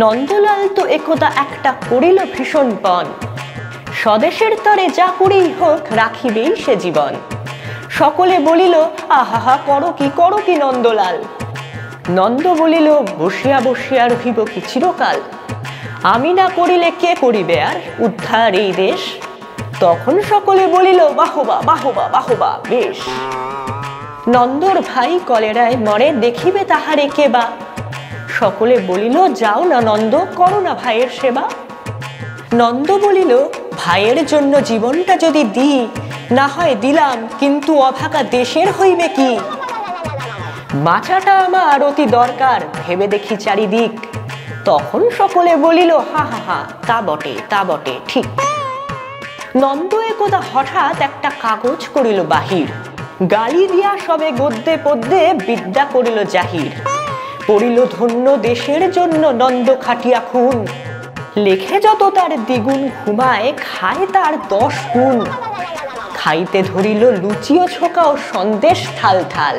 নন্দলাল তো একদা একটা করিল ভীষণ পণ, স্বদেশের তরে যা করেই হোক রাখিবেই সে জীবন। সকলে বলিল আহা করো কি নন্দলাল। নন্দ বলিল বসিয়া বসিয়া রহিব কি চিরকাল, আমি না করিলে কে করিবে আর উদ্ধার এই দেশ। তখন সকলে বলিল বাহবা বাহবা বাহবা বেশ। নন্দর ভাই কলেরায় মরে দেখিবে তাহারে কে বা, সকলে বলিল যাও না নন্দ করো না ভাইয়ের সেবা। নন্দ বলিল ভাইয়ের জন্য জীবনটা যদি দিই, না হয় দিলাম কিন্তু অভাগা দেশের হইবে কি। বাঁচাটা আমার অতি দরকার ভেবে দেখি চারিদিক। তখন সকলে বলিল হা হা হা তা বটে ঠিক। নন্দ একদা হঠাৎ একটা কাগজ করিল বাহির, গালি দিয়া সবে গদ্যে পদ্যে বিদ্যা করিল জাহির। পড়িল ধন্য দেশের জন্য নন্দ খাটিয়া খুন, লেখে যত তার দ্বিগুণ ঘুমায় খায় তার 10 গুণ। খাইতে ধরিল লুচি ও ছোকা ও সন্দেশ থাল থাল।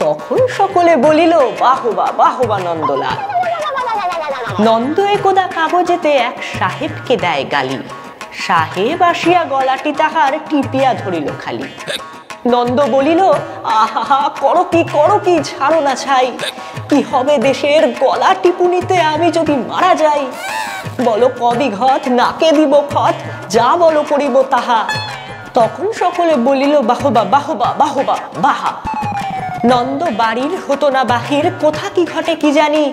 তখন সকলে বলিল বাহবা বাহবা নন্দলাল। নন্দ একদা কাগজেতে এক সাহেবকে দেয় গালি, সাহেব আসিয়া গলাটি তাহার টিপিয়া ধরিল খালি। নন্দ বলিল আহা করো কি ছাড়ো না ছাই, কি হবে দেশের গলা টিপুনিতে আমি যদি মারা যাই। বলো কবিঘত নাকে দিব খত, যা বলো করিব তাহা। তখন সকলে বলিল বাহবা বাহবা বাহবা বাহা। নন্দ বাড়ির হতো না বাহির, কোথা কি ঘটে কি জানি।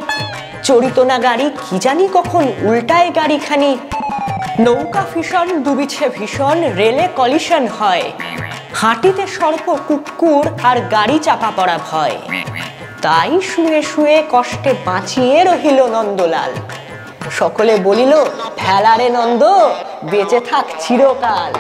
চড়িত না গাড়ি কি জানি কখন উল্টায় গাড়িখানি। নৌকা ফিশন ডুবিছে ভীষণ, রেলে কলিশন হয়। হাঁটিতে সর্প কুকুর আর গাড়ি চাপা পড়া ভয়। তাই শুয়ে শুয়ে কষ্টে বাঁচিয়ে রহিল নন্দলাল। সকলে বলিল ভেলারে নন্দ বেঁচে থাক চিরকাল।